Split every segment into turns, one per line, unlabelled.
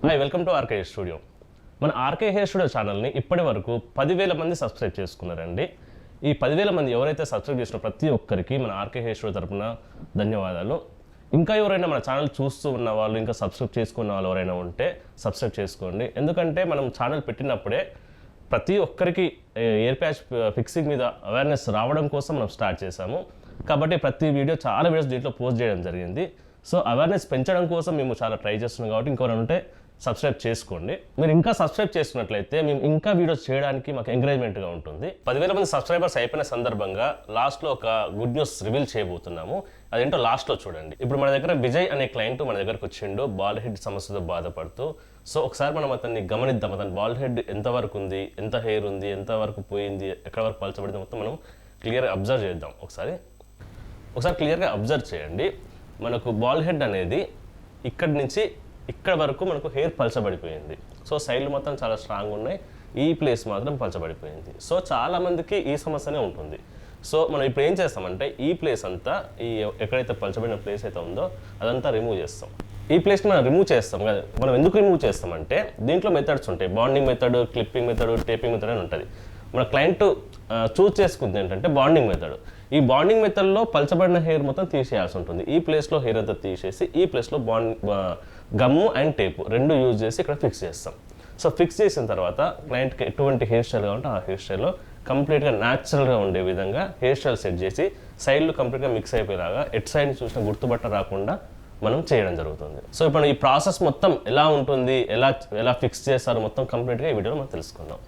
Hi, welcome to RK hair studio. మన RK hair studio ఛానల్ని ఇప్పటి వరకు 10,000 మంది సబ్స్క్రైబ్ చేసుకున్నారండి. ఈ 10,000 మంది ఎవరైతే సబ్స్క్రైబ్ చేసిన ప్రతి ఒక్కరికి మన ఆర్కే హెయిర్ స్టూడియో తరపున ధన్యవాదాలు. ఇంకా ఎవరైనా మన ఛానల్ చూస్తూ ఉన్న వాళ్ళు, ఇంకా సబ్స్క్రైబ్ చేసుకున్న వాళ్ళు ఎవరైనా ఉంటే సబ్స్క్రైబ్ చేసుకోండి. ఎందుకంటే మనం ఛానల్ పెట్టినప్పుడే ప్రతి ఒక్కరికి ఎయిర్ ప్యాచ్ ఫిక్సింగ్ మీద అవేర్నెస్ రావడం కోసం మనం స్టార్ట్ చేశాము. కాబట్టి ప్రతి వీడియో చాలా వీడియోస్ దీంట్లో పోస్ట్ చేయడం జరిగింది. సో అవేర్నెస్ పెంచడం కోసం మేము చాలా ట్రై చేస్తున్నాం. కాబట్టి ఇంకెవరైనా ఉంటే సబ్స్క్రైబ్ చేసుకోండి. మీరు ఇంకా సబ్స్క్రైబ్ చేసుకున్నట్లయితే మేము ఇంకా వీడియోస్ చేయడానికి మాకు ఎంకరేజ్మెంట్గా ఉంటుంది. 10,000 మంది సబ్స్క్రైబర్స్ అయిపోయిన సందర్భంగా లాస్ట్లో ఒక గుడ్ న్యూస్ రివీల్ చేయబోతున్నాము. అదేంటో లాస్ట్లో చూడండి. ఇప్పుడు మన దగ్గర విజయ్ అనే క్లయింట్ మన దగ్గరకు వచ్చిండు, బాల్డ్ హెడ్ సమస్యతో బాధపడుతూ. సో ఒకసారి మనం అతన్ని గమనిద్దాం. అతని బాల్డ్ హెడ్ ఎంతవరకు ఉంది, ఎంత హెయిర్ ఉంది, ఎంతవరకు పోయింది, ఎక్కడ వరకు పలచబడింది మొత్తం మనం క్లియర్గా అబ్జర్వ్ చేద్దాం. ఒకసారి క్లియర్గా అబ్జర్వ్ చేయండి. మనకు బాల్డ్ హెడ్ అనేది ఇక్కడి నుంచి ఇక్కడ వరకు మనకు హెయిర్ పలచబడిపోయింది. సో సైడ్లు మొత్తం చాలా స్ట్రాంగ్ ఉన్నాయి, ఈ ప్లేస్ మాత్రం పలచబడిపోయింది. సో చాలామందికి ఈ సమస్యనే ఉంటుంది. సో మనం ఇప్పుడు ఏం చేస్తామంటే ఈ ప్లేస్ అంతా, ఈ ఎక్కడైతే పలచబడిన ప్లేస్ అయితే ఉందో అదంతా రిమూవ్ చేస్తాం. ఈ ప్లేస్ని మనం రిమూవ్ చేస్తాం కదా. మనం ఎందుకు రిమూవ్ చేస్తామంటే దీంట్లో మెథడ్స్ ఉంటాయి. Bonding method, clipping method, taping method అని ఉంటుంది. మన క్లయింట్ చూస్ చేసుకుంది ఏంటంటే బాండింగ్ మెథడ్. ఈ బాండింగ్ మెథడ్లో పలచబడిన హెయిర్ మొత్తం తీసేయాల్సి ఉంటుంది. ఈ ప్లేస్లో హెయిర్ అంతా తీసేసి ఈ ప్లేస్లో గమ్ము అండ్ టేపు రెండు యూజ్ చేసి ఇక్కడ ఫిక్స్ చేస్తాం. సో ఫిక్స్ చేసిన తర్వాత క్లయింట్కి ఎటువంటి హెయిర్ స్టైల్ కావాలంటే ఆ హెయిర్ స్టైల్లో కంప్లీట్గా న్యాచురల్గా ఉండే విధంగా హెయిర్ స్టైల్ సెట్ చేసి సైడ్లు కంప్లీట్గా మిక్స్ అయిపోయేలాగా ఎట్ సైడ్ చూసిన గుర్తుబట్ట రాకుండా మనం చేయడం జరుగుతుంది. సో ఇప్పుడు ఈ ప్రాసెస్ మొత్తం ఎలా ఉంటుంది, ఎలా ఫిక్స్ చేస్తారు మొత్తం కంప్లీట్గా ఈ వీడియోలో మనం తెలుసుకుందాం.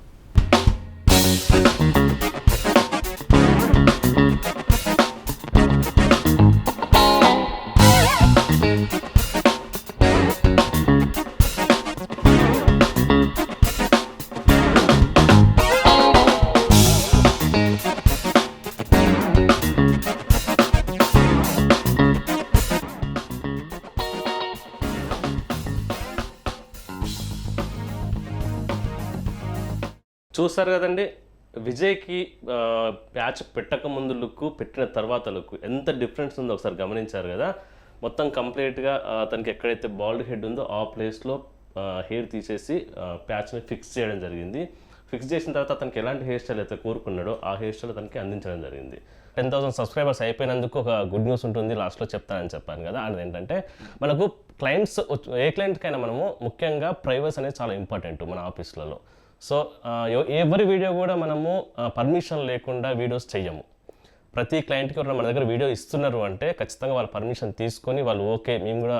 చూస్తారు కదండి, విజయ్కి ప్యాచ్ పెట్టక ముందు లుక్, పెట్టిన తర్వాత లుక్ ఎంత డిఫరెన్స్ ఉందో ఒకసారి గమనించారు కదా. మొత్తం కంప్లీట్గా అతనికి ఎక్కడైతే బాల్డ్ హెడ్ ఉందో ఆ ప్లేస్లో హెయిర్ తీసేసి ప్యాచ్ని ఫిక్స్ చేయడం జరిగింది. ఫిక్స్ చేసిన తర్వాత అతనికి ఎలాంటి హెయిర్ స్టైల్ అయితే కోరుకున్నాడో ఆ హెయిర్ స్టైల్ అతనికి అందించడం జరిగింది. 10,000 సబ్స్క్రైబర్స్ అయిపోయినందుకు ఒక గుడ్ న్యూస్ ఉంటుంది, లాస్ట్లో చెప్తానని చెప్పాను కదా. అది ఏంటంటే మనకు క్లయింట్స్, ఏ క్లయింట్కైనా మనము ముఖ్యంగా ప్రైవసీ అనేది చాలా ఇంపార్టెంట్ మన ఆఫీస్లలో. సో ఎవరి వీడియో కూడా మనము పర్మిషన్ లేకుండా వీడియోస్ చెయ్యము. ప్రతి క్లయింట్కి ఎవరైనా మన దగ్గర వీడియో ఇస్తున్నారు అంటే ఖచ్చితంగా వాళ్ళ పర్మిషన్ తీసుకొని వాళ్ళు ఓకే మేము కూడా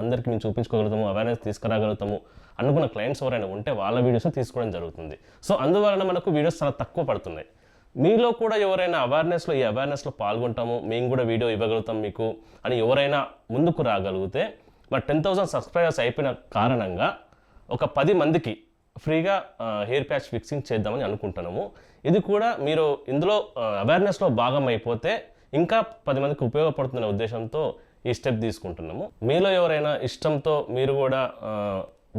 అందరికీ మేము చూపించుకోగలుగుతాము, అవేర్నెస్ తీసుకురాగలుగుతాము అనుకున్న క్లయింట్స్ ఎవరైనా ఉంటే వాళ్ళ వీడియోస్ తీసుకోవడం జరుగుతుంది. సో అందువలన మనకు వీడియోస్ చాలా తక్కువ పడుతున్నాయి. మీలో కూడా ఎవరైనా ఈ అవేర్నెస్లో పాల్గొంటాము, మేము కూడా వీడియో ఇవ్వగలుగుతాం మీకు అని ఎవరైనా ముందుకు రాగలిగితే మరి 10,000 సబ్స్క్రైబర్స్ అయిపోయిన కారణంగా ఒక 10 మందికి ఫ్రీగా హెయిర్ ప్యాచ్ ఫిక్సింగ్ చేద్దామని అనుకుంటున్నాము. ఇది కూడా మీరు ఇందులో అవేర్నెస్లో భాగం అయిపోతే ఇంకా 10 మందికి ఉపయోగపడుతున్న ఉద్దేశంతో ఈ స్టెప్ తీసుకుంటున్నాము. మీలో ఎవరైనా ఇష్టంతో మీరు కూడా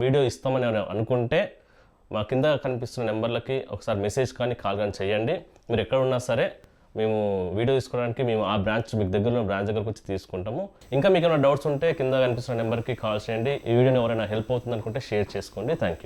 వీడియో ఇస్తామని అనుకుంటే మా కింద కనిపిస్తున్న నెంబర్లకి ఒకసారి మెసేజ్ కానీ కాల్ కానీ చేయండి. మీరు ఎక్కడ ఉన్నా సరే మేము వీడియో తీసుకోవడానికి మేము ఆ బ్రాంచ్, మీకు దగ్గర బ్రాంచ్ దగ్గరకు వచ్చి తీసుకుంటాము. ఇంకా మీకు ఏమైనా డౌట్స్ ఉంటే కింద కనిపిస్తున్న నెంబర్కి కాల్ చేయండి. ఈ వీడియోని ఎవరైనా హెల్ప్ అవుతుంది అనుకుంటే షేర్ చేసుకోండి. Thank you.